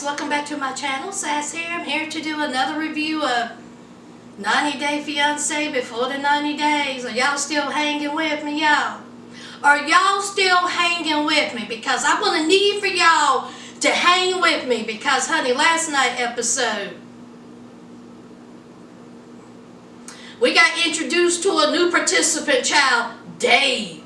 welcome back to my channel. Sass here. I'm here to do another review of 90 Day Fiance before the 90 days. Are y'all still hanging with me, y'all? Are y'all still hanging with me? Because I'm going to need for y'all to hang with me because, honey, last night episode, we got introduced to a new participant child, Dave.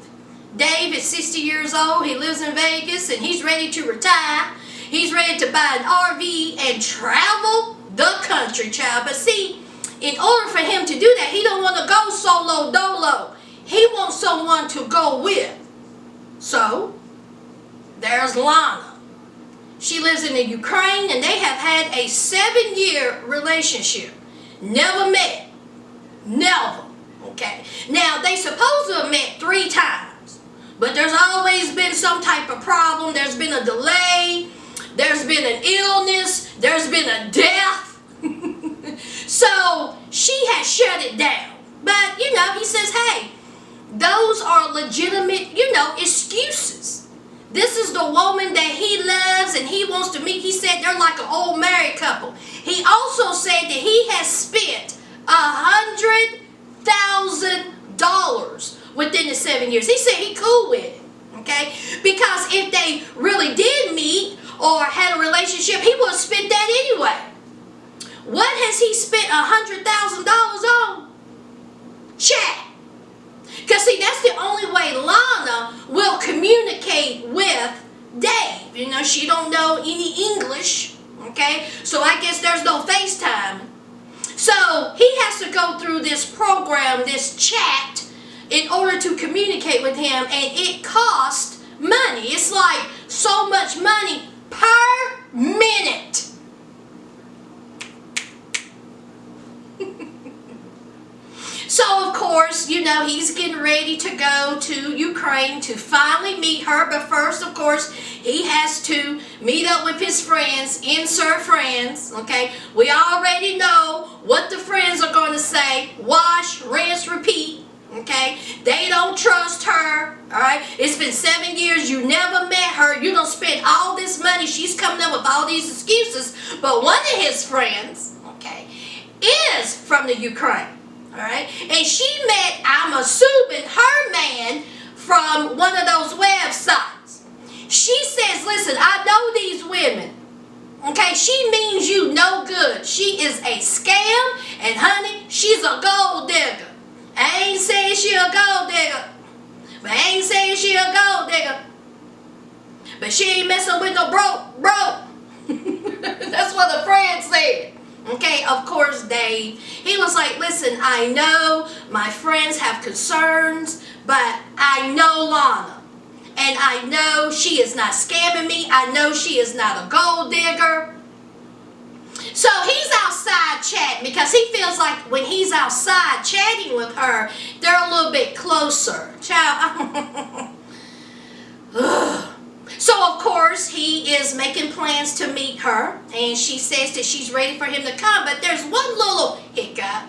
Dave is 60 years old. He lives in Vegas and he's ready to retire. He's ready to buy an RV and travel the country, child. But see, in order for him to do that, he don't want to go solo dolo. He wants someone to go with. So, there's Lana. She lives in the Ukraine and they have had a 7-year relationship. Never met. Never. Okay. Now, they supposed to have met 3 times. But there's always been some type of problem. There's been a delay. There's been an illness. There's been a death. So, she has shut it down. But, he says, hey, those are legitimate, excuses. This is the woman that he loves and he wants to meet. He said they're like an old married couple. He also said that he has spent $100,000 within the 7 years. He said he cool with it, okay? Because if they really did meet or had a relationship, he would have spent that anyway. What has he spent $100,000 on? Chat. Because see, that's the only way Lana will communicate with Dave. She don't know any English, okay? So I guess there's no FaceTime. So he has to go through this program, this chat, in order to communicate with him, and it costs money. It's like so much money per minute. So, of course, he's getting ready to go to Ukraine to finally meet her. But first, of course, he has to meet up with his friends, insert friends, okay? We already know what the friends are going to say. Wash, rinse, repeat, okay? They don't trust her, all right? It's been 7 years. You never met her. You don't spend all this money. She's coming up with all these excuses. But one of his friends, okay, is from the Ukraine. Alright, and she met, I'm assuming, her man from one of those websites. She says, listen, I know these women. Okay, she means you no good. She is a scam, and honey, she's a gold digger. I ain't saying she a gold digger, but I ain't saying she a gold digger. But she ain't messing with no broke. That's what the friend said. Okay, of course, Dave, he was like, listen, I know my friends have concerns, but I know Lana. And I know she is not scamming me. I know she is not a gold digger. So he's outside chatting because he feels like when he's outside chatting with her, they're a little bit closer. Child. So, of course, he is making plans to meet her, and she says that she's ready for him to come, but there's one little hiccup.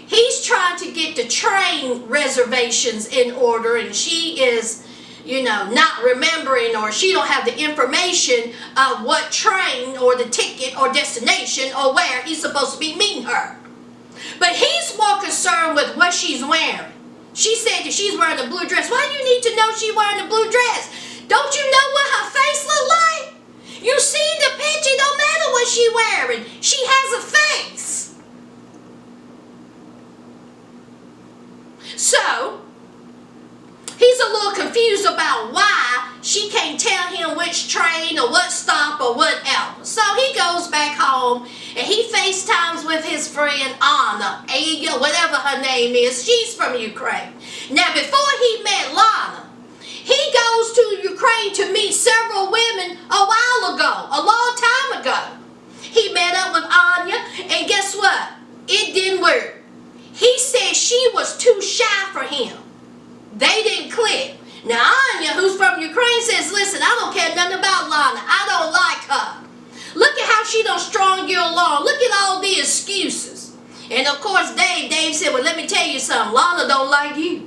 He's trying to get the train reservations in order, and she is, not remembering, or she don't have the information of what train or the ticket or destination or where he's supposed to be meeting her. But he's more concerned with what she's wearing. She said that she's wearing a blue dress. Why do you need to know she's wearing a blue dress? Don't you know what her face look like? You see the picture, don't matter what she wearing. She has a face. So, he's a little confused about why she can't tell him which train or what stop or whatever. So he goes back home and he FaceTimes with his friend Anna, whatever her name is. She's from Ukraine. Now, before he met Lana, he goes to Ukraine to meet several women a while ago, a long time ago. He met up with Anya, and guess what? It didn't work. He said she was too shy for him. They didn't click. Now, Anya, who's from Ukraine, says, listen, I don't care nothing about Lana. I don't like her. Look at how she done strung you along. Look at all the excuses. And, of course, Dave said, well, let me tell you something. Lana don't like you.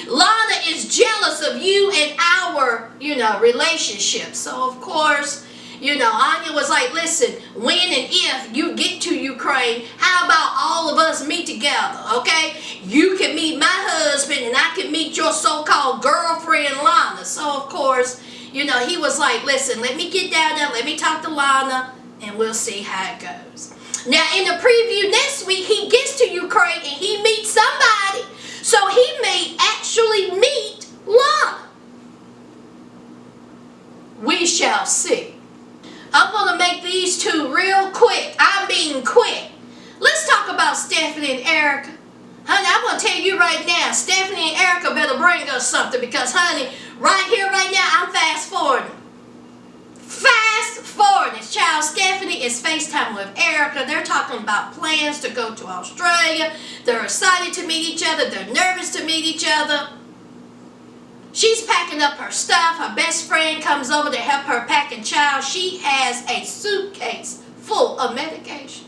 Lana is jealous of you and our, relationship. So, of course, Anya was like, listen, when and if you get to Ukraine, how about all of us meet together, okay? You can meet my husband and I can meet your so-called girlfriend, Lana. So, of course, he was like, listen, let me get down there, let me talk to Lana, and we'll see how it goes. Now, in the preview next week, he gets to Ukraine and he meets somebody. So he may actually meet Lana. We shall see. I'm going to make these two real quick. I mean quick. Let's talk about Stephanie and Erica. Honey, I'm going to tell you right now, Stephanie and Erica better bring us something because, honey, right here, right now, I'm fast forwarding. Fast forwarding. Child, Stephanie is FaceTime with Erica. They're talking about plans to go to Australia. They're excited to meet each other. They're nervous to meet each other. She's packing up her stuff. Her best friend comes over to help her pack, and child, she has a suitcase full of medication.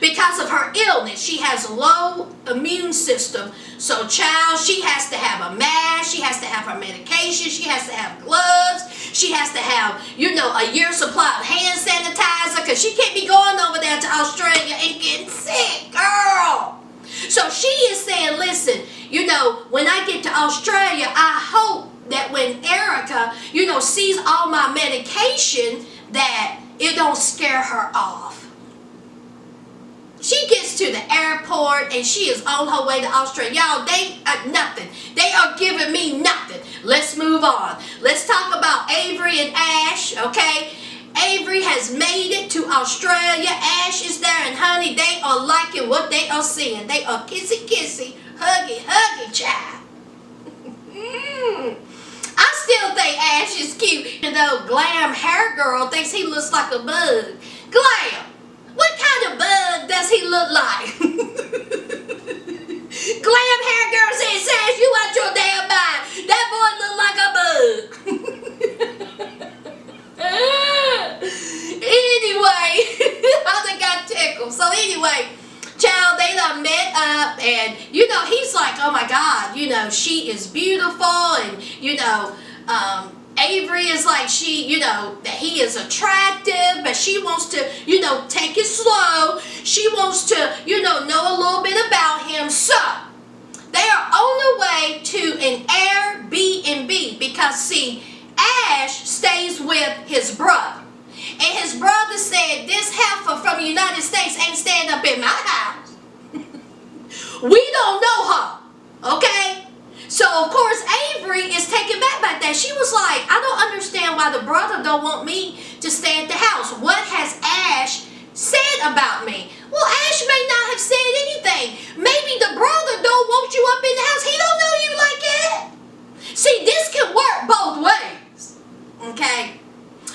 Because of her illness, she has low immune system. So, child, she has to have a mask. She has to have her medication. She has to have gloves. She has to have, a year's supply of hand sanitizer because she can't be going over there to Australia and getting sick, girl. So she is saying, listen, when I get to Australia, I hope that when Erica, sees all my medication, that it don't scare her off. She gets to the airport and she is on her way to Australia. Y'all, they are nothing. They are giving me nothing. Let's move on. Let's talk about Avery and Ash, okay? Avery has made it to Australia. Ash is there, and honey, they are liking what they are seeing. They are kissy, kissy, huggy, huggy, child. I still think Ash is cute, even though Glam Hair Girl thinks he looks like a bug. Glam, what kind of bug does he look like? Glam Hair Girl says, Ash, you out your damn mind. That boy look like a bug. Anyway, I got tickled. So anyway, child, they done met up, and he's like, oh my God, she is beautiful, and Avery is like, that he is attractive, but she wants to, take it slow. She wants to, know a little bit about him. So they are on the way to an Airbnb because, see, Ash stays with his brother. And his brother said, this heifer from the United States ain't staying up in my house. We don't know her, okay? So, of course, Avery is taken back by that. She was like, I don't understand why the brother don't want me to stay at the house. What has Ash said about me? Well, Ash may not have said anything. Maybe the brother don't want you up in the house. He don't know you like that. See, this can work both ways, okay?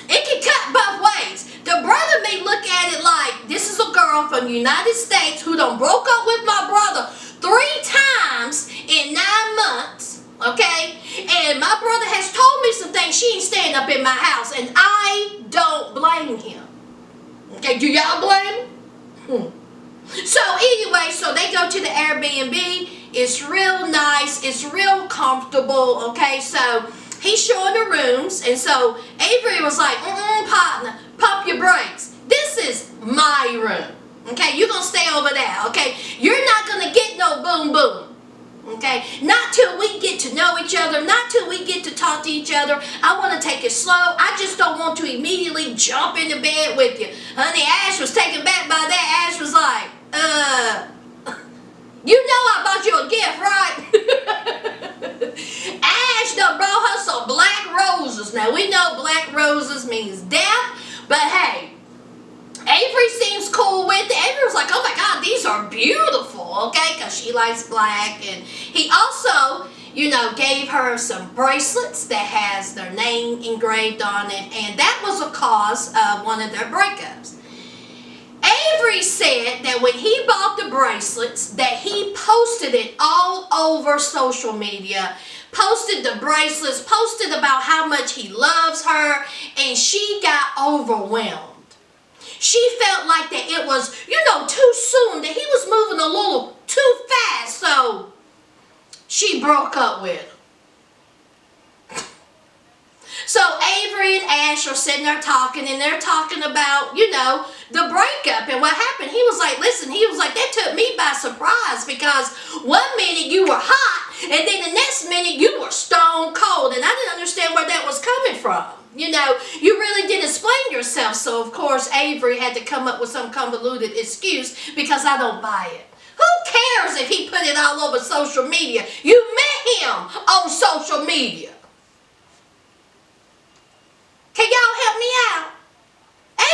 It can cut both ways. The brother may look at it like, this is a girl from the United States who done broke up with my brother 3 times in 9 months, okay? And my brother has told me some things. She ain't staying up in my house, and I don't blame him. Okay, do y'all blame him? So anyway, so they go to the Airbnb. It's real nice. It's real comfortable, okay? So he's showing the rooms, and so Avery was like, partner, pump your brakes. This is my room, okay? You're going to stay over there, okay? You're not going to get no boom boom, okay? Not till we get to know each other, not till we get to talk to each other. I want to take it slow. I just don't want to immediately jump into bed with you. Honey, Ash was taken back by that. Ash was like, you know I bought you a gift, right? Ash done brought her some black roses. Now, we know black roses means death, but hey, Avery seems cool with it. Avery was like, oh my God, these are beautiful, okay, because she likes black. And he also, gave her some bracelets that has their name engraved on it, and that was a cause of one of their breakups. Avery said that when he bought the bracelets, that he posted it all over social media, posted the bracelets, posted about how much he loves her, and she got overwhelmed. She felt like that it was, too soon, that he was moving a little too fast, so she broke up with him. So Avery Avery and Ash are sitting there talking, and they're talking about, you know, the breakup and what happened. He was like, listen, he was like, that took me by surprise, because one minute you were hot, and then the next minute you were stone cold, and I didn't understand where that was coming from. You know, you really didn't explain yourself. So, of course, Avery had to come up with some convoluted excuse, because I don't buy it. Who cares if he put it all over social media? You met him on social media. Can y'all help me out?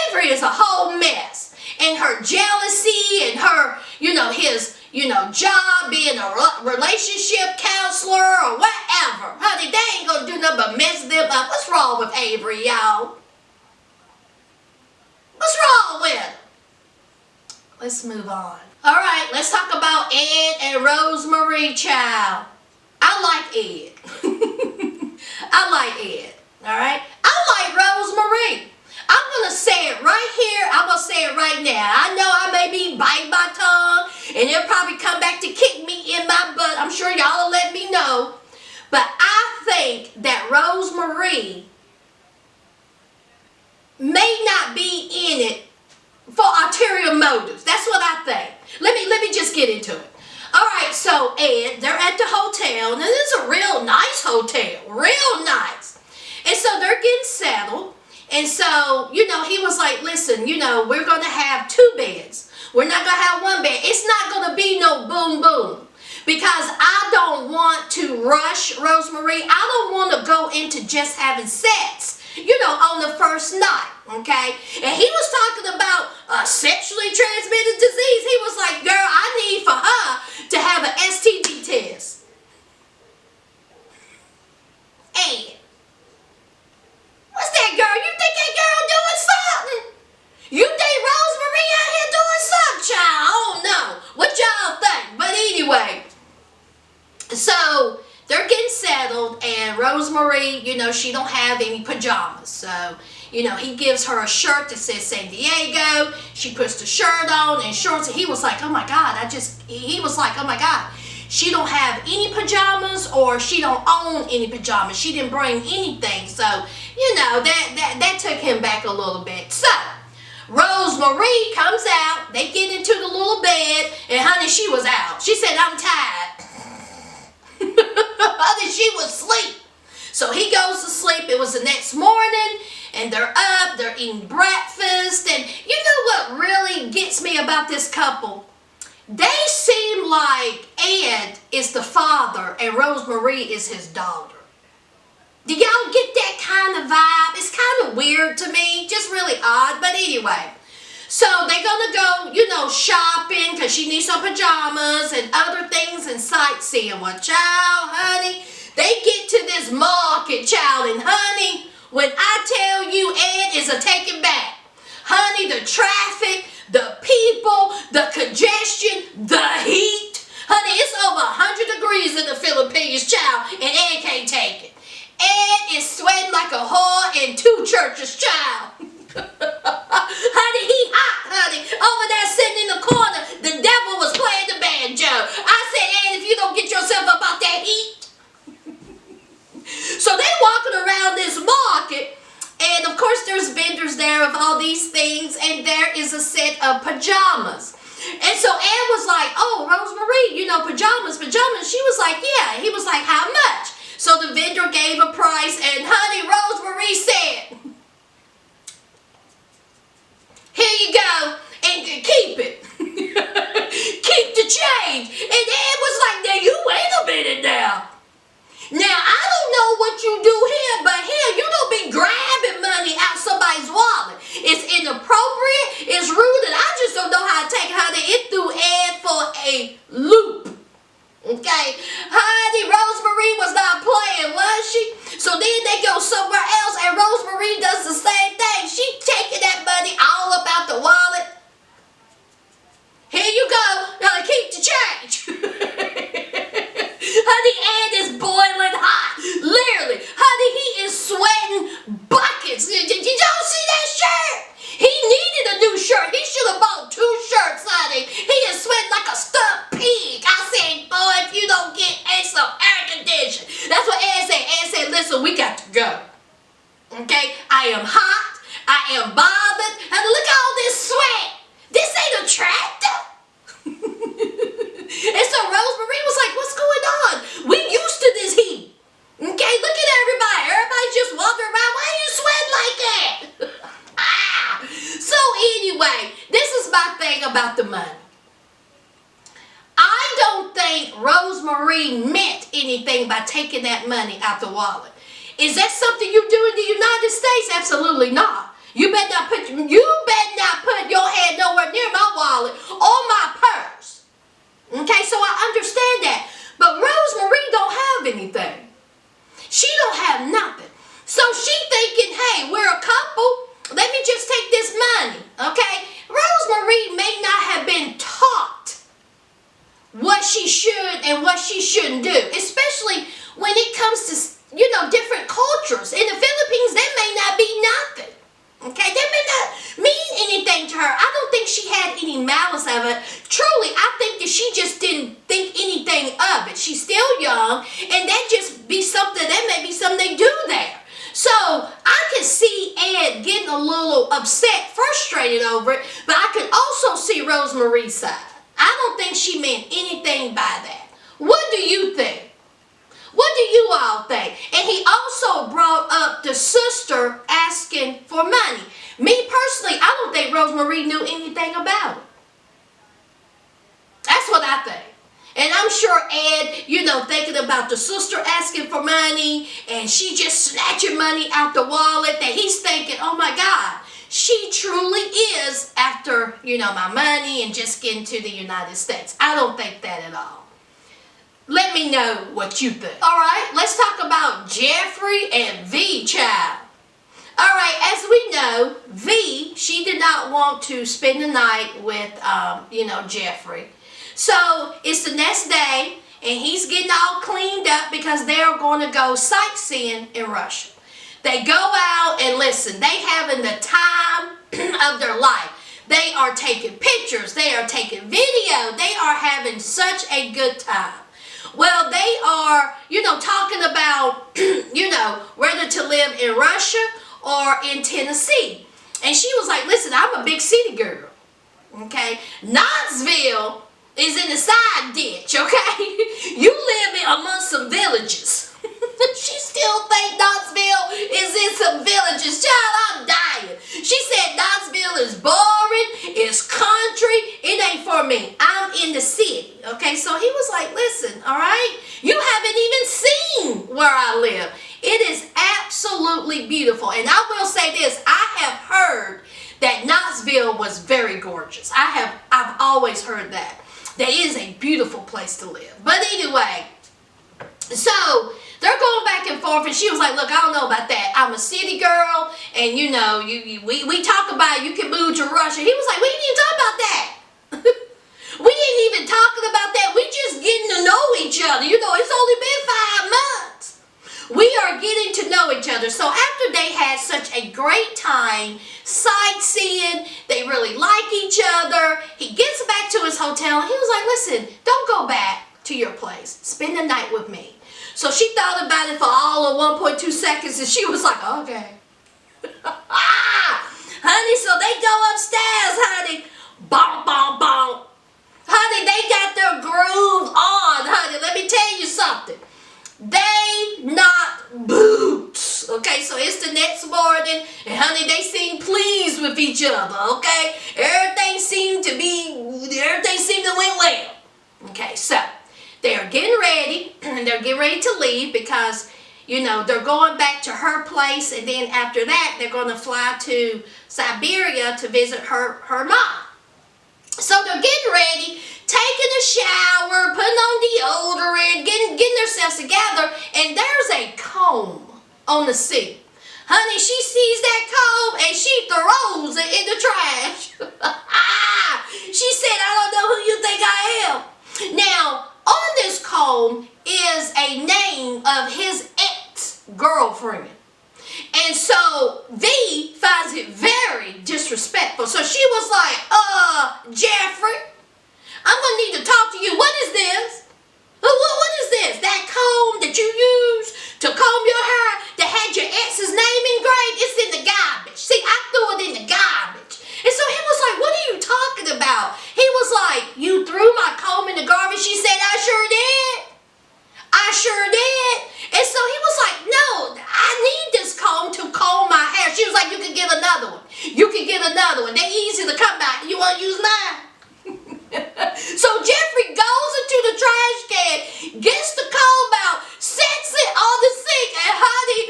Avery is a whole mess. And her jealousy and her, you know, his, you know, job being a relationship counselor or whatever. Honey, they ain't gonna do nothing but mess them up. What's wrong with Avery, y'all? What's wrong with him? Let's move on. All right, let's talk about Ed and Rosemarie, child. I like Ed. I like Ed, all right? I like Rosemarie. I'm going to say it right here. I'm going to say it right now. I know I may be biting my tongue, and they'll probably come back to kick me in my butt. I'm sure y'all will let me know. But I think that Rosemarie may not be in it for ulterior motives. That's what I think. Let me just get into it. All right, so Ed, they're at the hotel. Now, this is a real nice hotel. Real nice. And so they're getting settled. And so, you know, he was like, listen, you know, we're going to have 2 beds. We're not going to have 1 bed. It's not going to be no boom boom. Because I don't want to rush Rosemarie. I don't want to go into just having sex, you know, on the first night, okay? And he was talking about sexually transmitted disease. He was like, girl, I need for her to have an STD test. And what's that, girl? You think that girl doing something? You think Rosemarie out here doing something, child? I don't know. What y'all think? But anyway, so they're getting settled, and Rosemarie, you know, she don't have any pajamas. So, you know, he gives her a shirt that says San Diego. She puts the shirt on and shorts, and he was like, oh my God, he was like, oh my God. She don't have any pajamas, or she don't own any pajamas. She didn't bring anything. So, you know, that took him back a little bit. So, Rosemarie comes out. They get into the little bed. And, honey, she was out. She said, I'm tired. Honey, she was asleep. So, he goes to sleep. It was the next morning. And they're up. They're eating breakfast. And you know what really gets me about this couple? They seem like Ed is the father and Rosemarie is his daughter. Do y'all get that kind of vibe? It's kind of weird to me, just really odd, but anyway. So they're going to go, you know, shopping because she needs some pajamas and other things and sightseeing. Well, child, honey, they get to this market, child, and honey, when I tell you Ed is a take it back. Honey, the traffic, the people, the congestion, the heat. Honey, it's over 100 degrees in the Philippines, child, and Ed can't take it. Ed is sweating like a whore in 2 churches, child. Honey, he hot, honey. Over there sitting in the corner, the devil was playing the banjo. I said, Ed, if you don't get yourself up out that heat. So they walking around this market. And, of course, there's vendors there of all these things, and there is a set of pajamas. And so Ed was like, oh, Rosemarie, you know, pajamas. She was like, yeah. He was like, how much? So the vendor gave a price, and, honey, Rosemarie said, here you go, and keep it. Keep the change. And Ed was like, now, you wait a minute now. Now, I don't know what you do here, but here, you don't be grabbing money out somebody's wallet. It's inappropriate, it's rude, and I just don't know how to take honey. It threw Ed for a loop. Okay? Honey, Rosemarie was not playing, was she? So then they go somewhere else, and Rosemarie does the same thing. She taking that money all up out the wallet. Here you go. Now keep the change. Honey, Ed is boiling hot. Literally. Honey, he is sweating buckets. Did y'all see that shirt? He needed a new shirt. He should have bought 2 shirts, honey. He is sweating like a stuck pig. I said, boy, if you don't get some air conditioning. That's what Ed said. Ed said, listen, we got to go. Okay? Rosemarie meant anything by taking that money out the wallet. Is that something you do in the United States? Absolutely not. You better not put your head nowhere near my wallet or my purse. Okay, so I understand that. But Rosemarie don't have anything. She don't have nothing. So she thinking, hey, we're a couple. Let me just take this money. Okay? Rosemarie may not have been taught what she should and what she shouldn't do. Especially when it comes to, different cultures. In the Philippines, there may not be nothing. Okay? That may not mean anything to her. I don't think she had any malice of it. Truly, I think that she just didn't think anything of it. She's still young, and that just be something, that may be something they do there. So, I can see Ed getting a little upset, frustrated over it, but I can also see Rosemarie's side. I don't think she meant anything by that. What do you think? What do you all think? And he also brought up the sister asking for money. Me personally, I don't think Rosemarie knew anything about it. That's what I think. And I'm sure Ed, thinking about the sister asking for money and she just snatching money out the wallet, that he's thinking, oh my God, she truly is after, my money and just getting to the United States. I don't think that at all. Let me know what you think. All right, let's talk about Geoffrey and V, child. All right, as we know, V, she did not want to spend the night with, Geoffrey. So it's the next day, and he's getting all cleaned up because they're going to go sightseeing in Russia. They go out and listen, they having the time of their life. They are taking pictures, they are taking video, they are having such a good time. Well, they are, talking about, whether to live in Russia or in Tennessee. And she was like, listen, I'm a big city girl, okay? Knoxville is in the side ditch, okay? You live amongst some villages. She still think Knoxville is in some villages. Child, I'm dying. She said Knoxville is boring, it's country, it ain't for me. I'm in the city, okay? So he was like, listen, all right? You haven't even seen where I live. It is absolutely beautiful. And I will say this, I have heard that Knoxville was very gorgeous. I've always heard that. That is a beautiful place to live. But anyway, so they're going back and forth, and she was like, look, I don't know about that. I'm a city girl, and we talk about you can move to Russia. He was like, we didn't even talk about that. We ain't even talking about that. We just getting to know each other. It's only been 5 months. We are getting to know each other. So after they had such a great time sightseeing, they really like each other, he gets back to his hotel, and he was like, listen, don't go back to your place. Spend the night with me. So she thought about it for all of 1.2 seconds, and she was like, okay. Honey, so they go upstairs, honey. Bonk, bonk, bonk. Honey, they got their groove on, honey. Let me tell you something. They not boots. Okay, so it's the next morning, and honey, they seem pleased with each other, okay? Everything seemed to went well. Okay, so they're getting ready, and they're getting ready to leave because, they're going back to her place, and then after that, they're going to fly to Siberia to visit her mom. So they're getting ready, taking a shower, putting on deodorant, getting themselves together, and there's a comb on the sink. Honey, she sees that comb and she throws it in the trash. She said, I don't know who you think I am. Now, on this comb is a name of his ex-girlfriend. And so V finds it very disrespectful. So she was like, Geoffrey, I'm going to need to talk to you. What is this? What is this? That comb that you use to comb your hair that had your ex's name engraved? It's in the garbage. See, I threw it in the garbage. And so he was like, what are you talking about? He was like, you threw my comb in the garbage? She said, I sure did. I sure did. And so he was like, no, I need this comb to comb my hair. She was like, you can get another one. You can get another one. They're easy to come by. You want to use mine? So Geoffrey goes into the trash can, gets the comb out, sets it on the sink, and honey,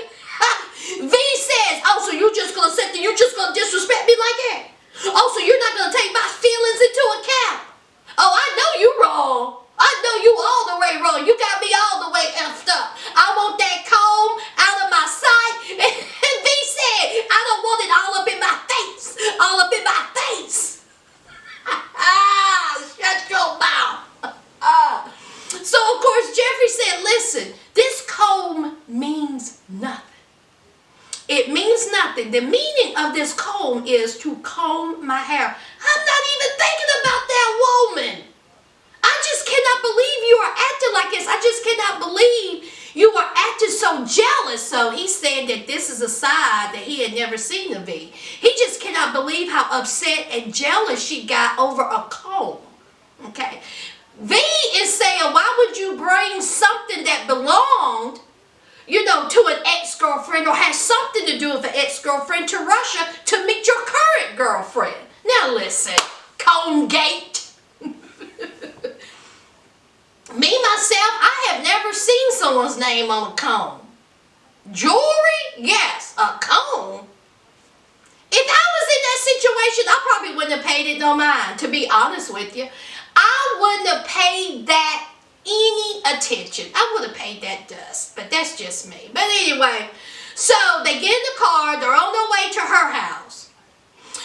V says, oh, so you just gonna sit there, you just gonna disrespect me like that? Oh, so you're not gonna take my feelings into account? Oh, I know you wrong. I know you all the way wrong. You got me all the way effed up. I want that comb out of my sight. And V said, I don't want it all up in my face. All up in my face. Shut your mouth. So, of course, Geoffrey said, listen, this comb means nothing. It means nothing. The meaning of this comb is to comb my hair. I'm not even thinking about that woman. I just cannot believe you are acting like this. I just cannot believe you are acting so jealous. So he said that this is a side that he had never seen of V. He just cannot believe how upset and jealous she got over a comb. Okay. V is saying, why would you bring something that belonged, to an ex-girlfriend or has something to do with an ex-girlfriend to Russia to meet your current girlfriend? Now listen, Combgate. Me, myself, I have never seen someone's name on a comb. Jewelry? Yes. A comb? If I was in that situation, I probably wouldn't have paid it no mind, to be honest with you. I wouldn't have paid that any attention. I would have paid that dust, but that's just me. But anyway, so they get in the car, they're on their way to her house.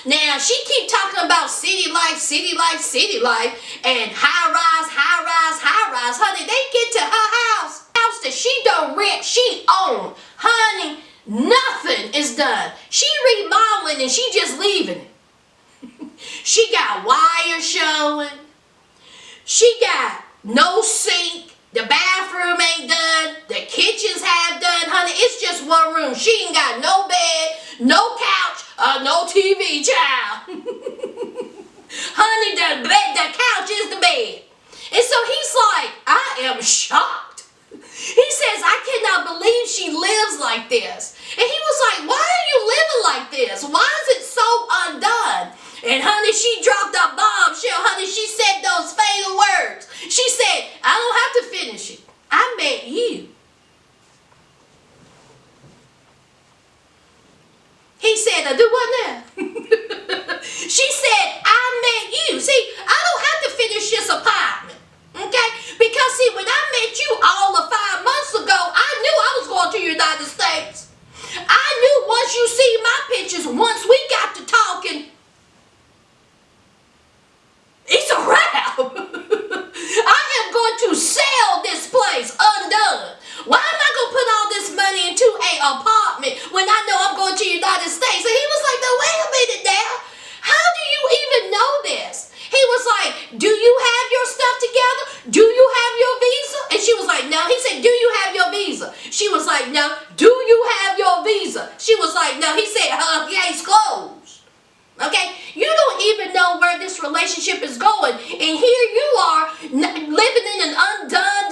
Now, she keep talking about city life, city life, city life, and high rise, high rise, high rise. Honey, they get to her house that she don't rent, she own. Honey, nothing is done. She remodeling and she just leaving it. She got wires showing. She got no sink. The bathroom ain't done. The kitchens have done. Honey, it's just one room. She ain't got no bed, no couch, no TV, child. Honey, the couch is the bed. And so he's like, I am shocked. He says, I cannot believe she lives like this. And he was like, why are you living like this? Why is it so undone? And honey, she dropped a bombshell. Honey, she said those fatal words. She said, I don't have to finish it. I met you. He said, I do what now? She said, I met you. See, I don't have to finish this apartment. Okay? Because see, when I met you all of 5 months ago, I knew I was going to the United States. I knew once you see my pictures, once we got to talking, it's a wrap. I am going to sell this place undone. Why am I going to put all this money into an apartment when I know I'm going to the United States? And he was like, no, wait a minute now. How do you even know this? He was like, do you have your stuff together? Do you have your visa? And she was like, no. He said, do you have your visa? She was like, no. Do you have your visa? She was like, no. He said, case closed. Okay? You don't even know where this relationship is going. And here you are living in an undone,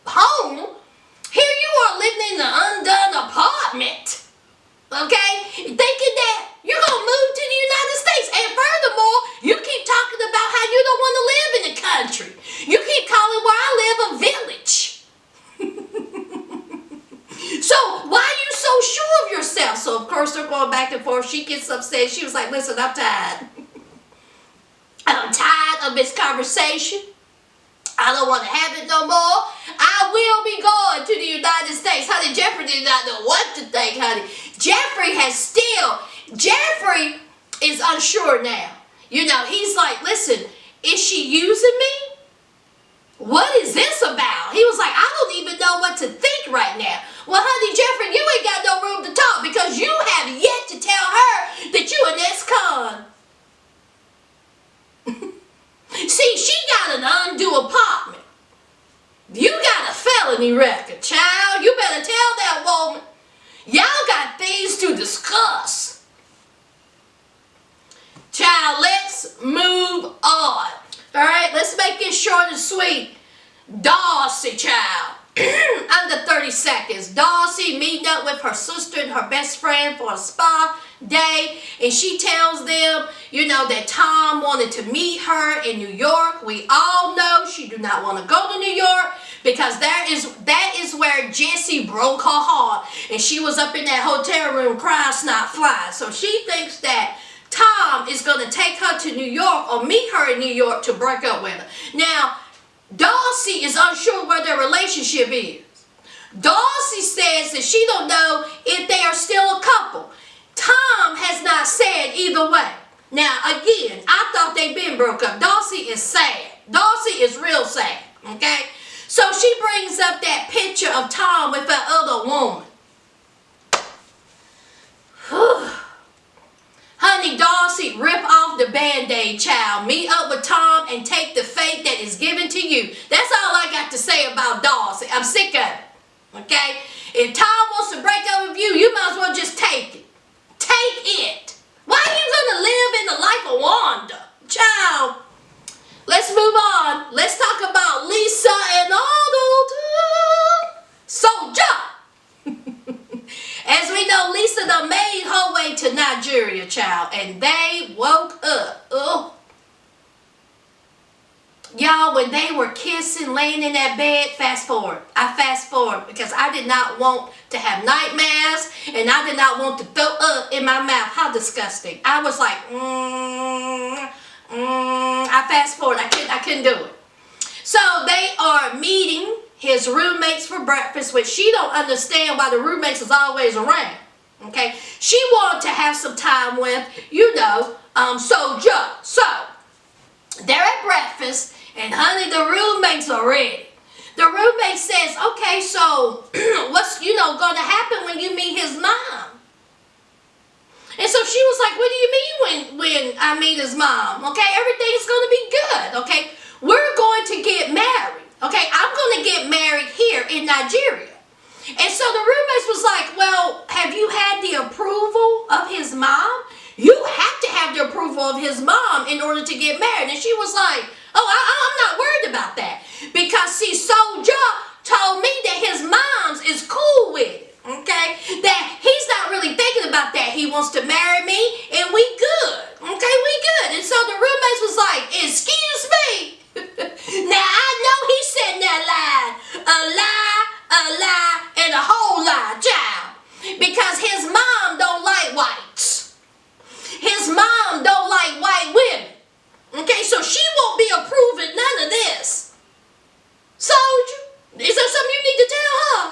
home. Here you are living in an undone apartment. Okay? Thinking that you're going to move to the United States. And furthermore, you keep talking about how you don't want to live in the country. You keep calling where I live a village. So why are you so sure of yourself? So of course they're going back and forth. She gets upset. She was like, listen, I'm tired. I'm tired of this conversation. I don't want to have it no more. I will be going to the United States. Honey, Geoffrey did not know what to think, honey. Geoffrey is unsure now. He's like, listen, is she using me? What is this about? He was like, I don't even know what to think right now. Well, honey, Geoffrey, you ain't got no room to talk because you have yet to tell her that you an ex-con. See, she got an undue apartment. You got a felony record, child. You better tell that woman. Y'all got things to discuss. Child, let's move on. All right, let's make it short and sweet. Darcey, child. Under 30 seconds. Darcey meeting up with her sister and her best friend for a spa. day, and she tells them, you know, that Tom wanted to meet her in New York. We all know she do not want to go to New York because that is where Jessie broke her heart, and she was up in that hotel room crying snot flies. So she thinks that Tom is going to take her to New York or meet her in New York to break up with her. Now, Darcey is unsure where their relationship is. Darcey says that she don't know if they are still a couple. Tom has not said either way. Now, again, I thought they'd been broke up. Darcey is sad. Darcey is real sad, okay? So she brings up that picture of Tom with that other woman. Honey, Darcey, rip off the Band-Aid, child. Meet up with Tom and take the fate that is given to you. That's all I got to say about Darcey. I'm sick of it, okay? If Tom wants to break up with you, you might as well just take it. Take it. Why are you going to live in the life of Wanda? Child, let's move on. Let's talk about Lisa and Arnold. SoJa. As we know, Lisa done made her way to Nigeria, child, and they woke up. Oh. Y'all, when they were kissing, laying in that bed, fast forward. I fast forward because I did not want to have nightmares, and I did not want to throw up in my mouth. How disgusting. I was like, I fast forward. I couldn't do it. So they are meeting his roommates for breakfast, which she don't understand why the roommates is always around. Okay, she wanted to have some time with, you know, SoJa. So they're at breakfast, and honey, the roommates are ready. The roommate says, okay, so what's, you know, going to happen when you meet his mom? And so she was like, what do you mean when I meet his mom? Okay, everything's going to be good. Okay, we're going to get married. Okay, I'm going to get married here in Nigeria. And so the roommates was like, well, have you had the approval of his mom? You have to have the approval of his mom in order to get married. And she was like, oh, I'm not worried about that. Because, see, SoJa told me that his mom's is cool with it. Okay? That he's not really thinking about that. He wants to marry me, and we good. Okay, we good. And so the roommates was like, excuse me. Now, I know he said that lie, and a whole lie, child. Because his mom don't like whites. His mom don't like white women. Okay, so she won't be approving none of this. SoJa, is there something you need to tell her?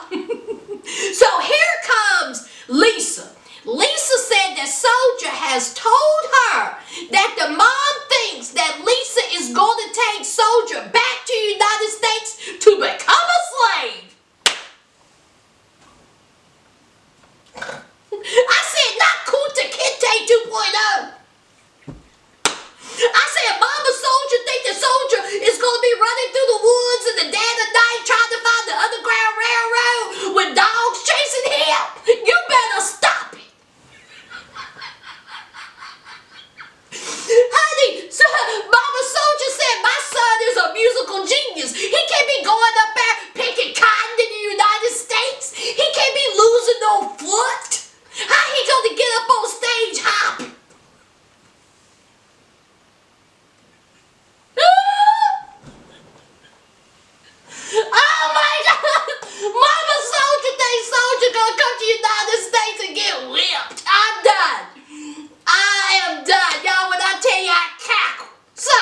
So here comes Lisa. Lisa said that SoJa has told her that the mom thinks that Lisa is going to take SoJa back to the United States to become a slave. I said, not Kunta Kinte 2.0. I said, Mama SoJa think that SoJa is going to be running through the woods in the dead of night trying to find the Underground Railroad with dogs chasing him. You better stop it. Honey, so Mama SoJa said my son is a musical genius. He can't be going up there picking cotton in the United States. He can't be losing no foot. How he gonna get up on stage hopping? Oh my God! Mama SoJa thinks SoJa gonna come to the United States and get whipped. I'm done. I am done. Y'all, when I tell you I cackle. So,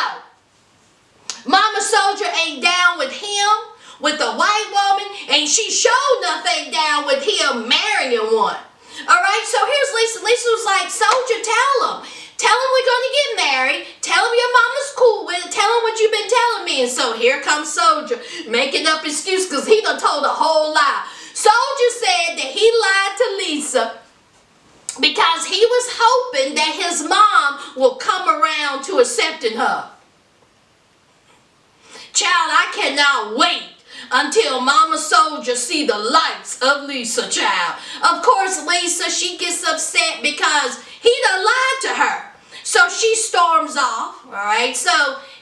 Mama SoJa ain't down with him, with the white woman, and she sure enough ain't down with him marrying one. Alright, so here's Lisa. Lisa was like, SoJa, tell him. Tell him we're going to get married. Tell him your mama's cool with it. Tell him what you've been telling me. And so here comes SoJa making up excuse because he done told a whole lie. SoJa said that he lied to Lisa because he was hoping that his mom will come around to accepting her. Child, I cannot wait until Mama SoJa see the lights of Lisa, child. Of course, Lisa, she gets upset because he done lied to her. So she storms off, all right? So,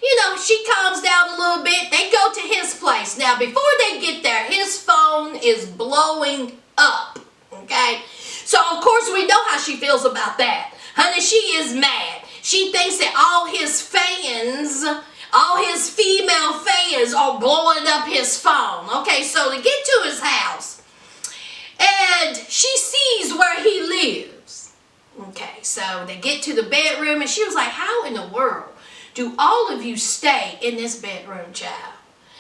you know, she calms down a little bit. They go to his place. Now, before they get there, his phone is blowing up, okay? So, of course, course, we know how she feels about that. Honey, she is mad. She thinks that all his fans, all his female fans are blowing up his phone. Okay, so they get to his house, and she sees where he lives. Okay, so they get to the bedroom, and she was like, how in the world do all of you stay in this bedroom, child?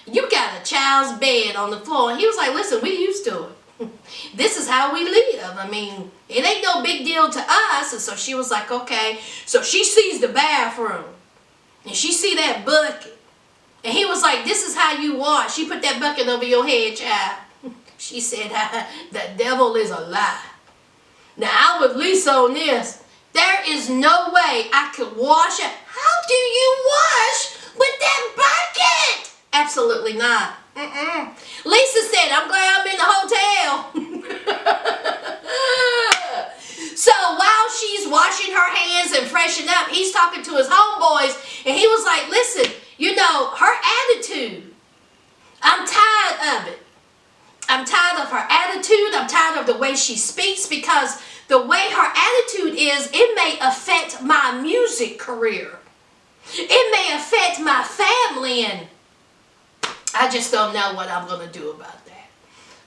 You got a child's bed on the floor. And he was like, listen, we used to it. This is how we live. I mean, it ain't no big deal to us. And so she was like, okay. So she sees the bathroom, and she see that bucket. And he was like, this is how you wash. She put that bucket over your head, child. She said, the devil is a lie. Now, I was Lisa on this. There is no way I could wash it. How do you wash with that bucket? Absolutely not. Lisa said, I'm glad I'm in the hotel. So while she's washing her hands and freshening up, he's talking to his homeboys, and he was like, listen, you know, her attitude, I'm tired of it. I'm tired of her attitude. I'm tired of the way she speaks, because the way her attitude is, it may affect my music career. It may affect my family, and I just don't know what I'm going to do about that.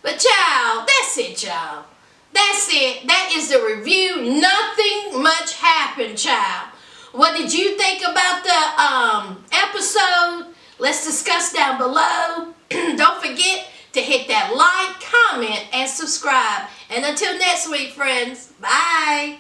But child, that's it, child. That's it. That is the review. Nothing much happened, child. What did you think about the episode? Let's discuss down below. Don't forget to hit that like, comment, and subscribe. And until next week, friends, bye.